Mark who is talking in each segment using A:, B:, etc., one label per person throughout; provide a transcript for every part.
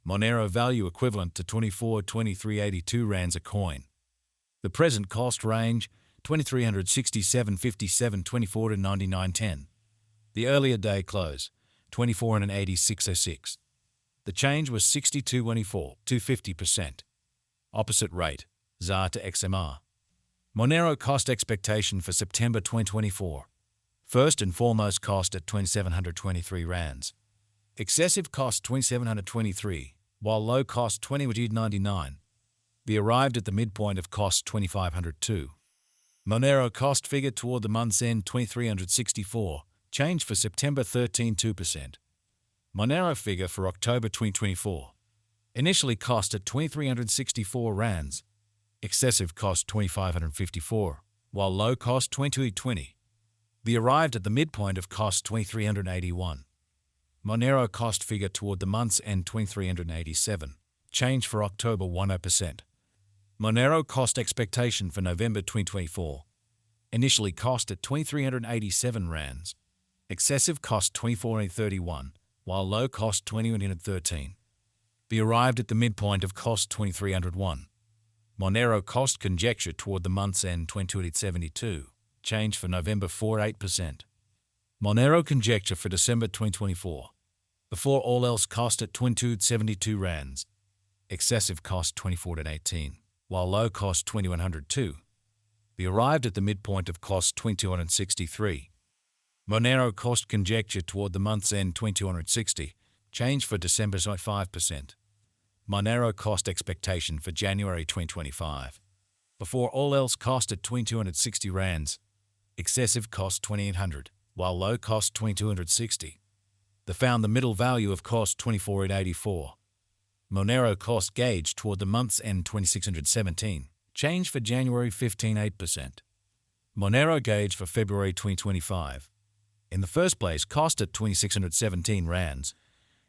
A: Monero value equivalent to 2382 rands a coin. The present cost range 2367.57 24 to 99.10. The earlier day close 2486.06. The change was 62.24 to 50%. Opposite rate ZAR to XMR. Monero cost expectation for September 2024. First and foremost cost at 2723 rands. Excessive cost 2723, while low cost 20.99. The arrived at the midpoint of cost 2502. Monero cost figure toward the month's end 2364, change for September 13.2%. Monero figure for October 2024. Initially cost at 2364 rands. Excessive cost 2554, while low cost 2220. The arrived at the midpoint of cost 2381. Monero cost figure toward the month's end 2387, change for October 10%. Monero cost expectation for November 2024. Initially cost at 2387 rands. Excessive cost 2431, while low cost 2113. The arrived at the midpoint of cost 2301. Monero cost conjecture toward the month's end 2272, change for November 48%. Monero conjecture for December 2024. Before all else cost at 2272 rands. Excessive cost 2418, while low cost 2102. The arrived at the midpoint of cost 2263. Monero cost conjecture toward the month's end 2260, change for December 5%. Monero cost expectation for January 2025. Before all else cost at 2260 rands. Excessive cost 2800, while low cost 2260. They found the middle value of cost 2484. Monero cost gauge toward the month's end 2617, change for January 15.8%. Monero gauge for February 2025. In the first place cost at 2617 rands.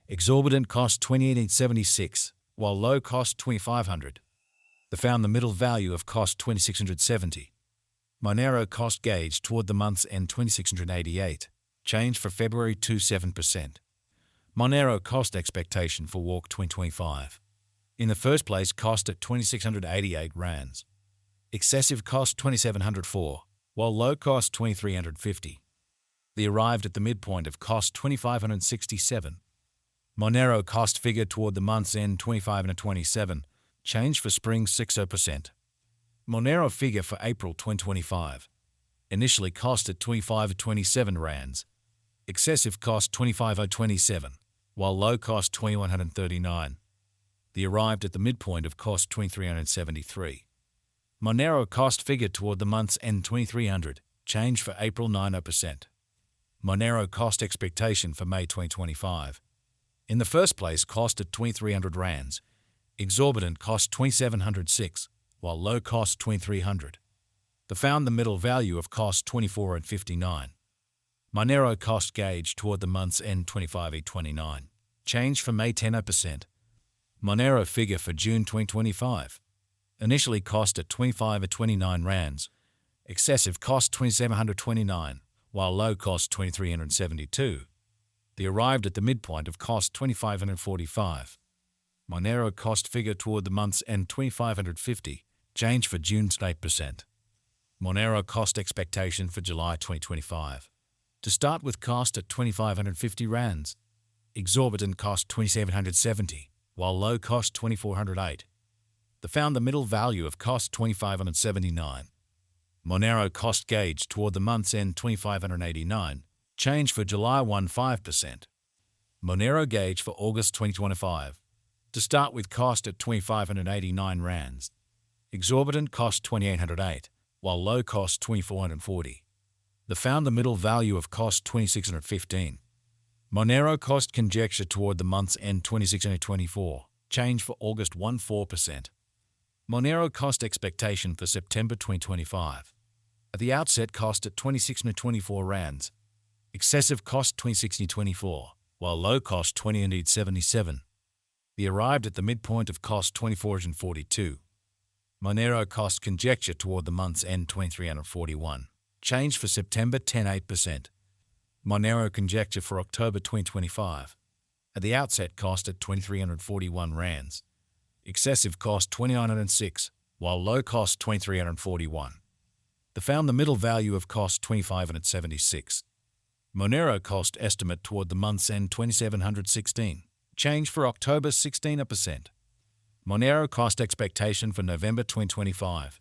A: Exorbitant cost 2876, while low cost 2500. They found the middle value of cost 2670. Monero cost gauge toward the month's end 2688, change for February 27%. Monero cost expectation for walk 2025. In the first place cost at 2688 rands. Excessive cost 2704, while low cost 2350. They arrived at the midpoint of cost 2567. Monero cost figure toward the month's end 2527, change for spring 60%. Monero figure for April 2025. Initially cost at 2527 rands. Excessive cost 25027, while low cost 2139. They arrived at the midpoint of cost 2373. Monero cost figure toward the month's end 2300, change for April 90%. Monero cost expectation for May 2025. In the first place cost at 2300 rands. Exorbitant cost 2706, while low cost 2300. They found the middle value of cost 24.59. Monero cost gauge toward the month's end 25.29, change for May 10%. Monero figure for June 2025. Initially cost at 25.29 rands. Excessive cost 2729, while low cost 2372. They arrived at the midpoint of cost 2545. Monero cost figure toward the month's end 2550, change for June 8%. Monero cost expectation for July 2025. To start with cost at 2550 rands. Exorbitant cost 2770, while low cost 2408. They found the middle value of cost 2579. Monero cost gauge toward the month's end 2589, change for July 15%. Monero gauge for August 2025. To start with cost at 2589 rands. Exorbitant cost 2808, while low cost 2440. They found the middle value of cost 2615. Monero cost conjecture toward the month's end 2624, change for August 14%. Monero cost expectation for September 2025. At the outset cost at 2624 rands. Excessive cost 2624, while low cost 2077. They arrived at the midpoint of cost 2442. Monero cost conjecture toward the month's end 2341. Change for September 10.8%. Monero conjecture for October 2025. At the outset cost at 2,341 rands. Excessive cost 2,906, while low cost 2,341. They found the middle value of cost 2,576. Monero cost estimate toward the month's end 2,716. Change for October 16%. Monero cost expectation for November 2025.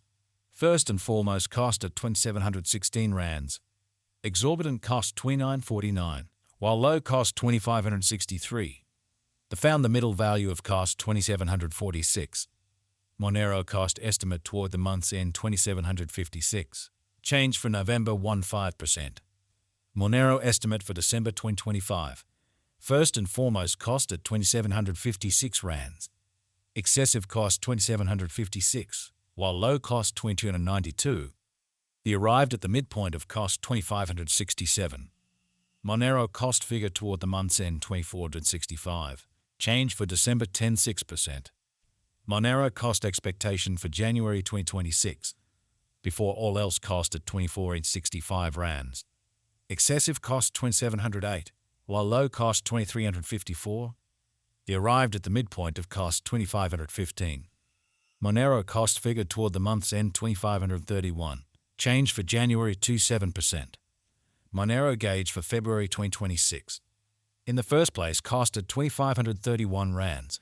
A: First and foremost cost at 2,716 rands. Exorbitant cost 2,949, while low cost 2,563. They found the middle value of cost 2,746. Monero cost estimate toward the month's end 2,756. Change for November 15%. Monero estimate for December 2025. First and foremost cost at 2,756 rands. Excessive cost 2,756, while low cost 2,292. They arrived at the midpoint of cost 2,567. Monero cost figure toward the month's end 2,465. Change for December 10.6%. Monero cost expectation for January 2026. Before all else cost at 2,465 rands. Excessive cost 2,708, while low cost 2,354. They arrived at the midpoint of cost 2,515. Monero cost figure toward the month's end 2,531. Change for January 2.7%. Monero gauge for February 2026. In the first place cost at 2,531 rands.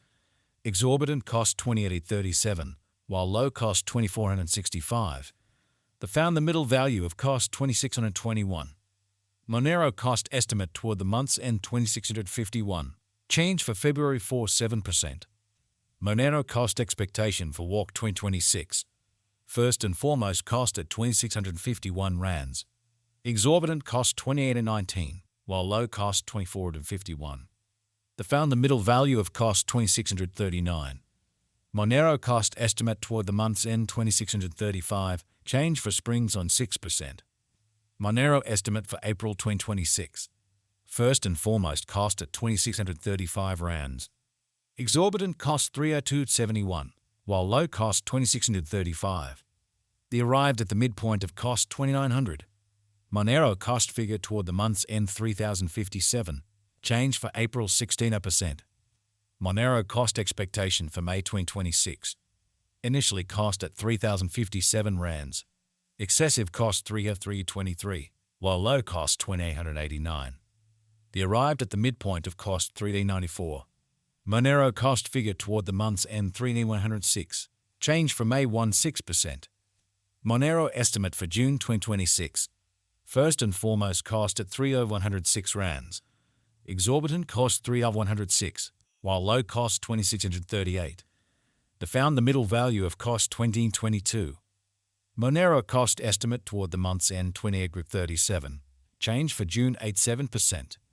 A: Exorbitant cost 2,837, while low cost 2,465. They found the middle value of cost 2,621. Monero cost estimate toward the month's end 2,651. Change for February 4.7%. Monero cost expectation for Walk 2026. First and foremost cost at 2,651 rands. Exorbitant cost 2,819, while low cost 2,451. They found the middle value of cost 2,639. Monero cost estimate toward the month's end 2,635. Change for Springs on 6%. Monero estimate for April 2026. First and foremost cost at 2,635 rands. Exorbitant cost 302.71, while low cost 2,635. They arrived at the midpoint of cost 2,900. Monero cost figure toward the month's end 3,057. Change for April 16%. Monero cost expectation for May 2026. Initially cost at 3,057 rands. Excessive cost 3,323, while low cost 2,889. They arrived at the midpoint of cost 3,094. Monero cost figure toward the month's end 3,106. Change for May 16%. Monero estimate for June 2026. First and foremost cost at 3,106 rands. Exorbitant cost 3,106, while low cost 2,638. They found the middle value of cost 2,022. Monero cost estimate toward the month's end 28.37. Change for June 87%.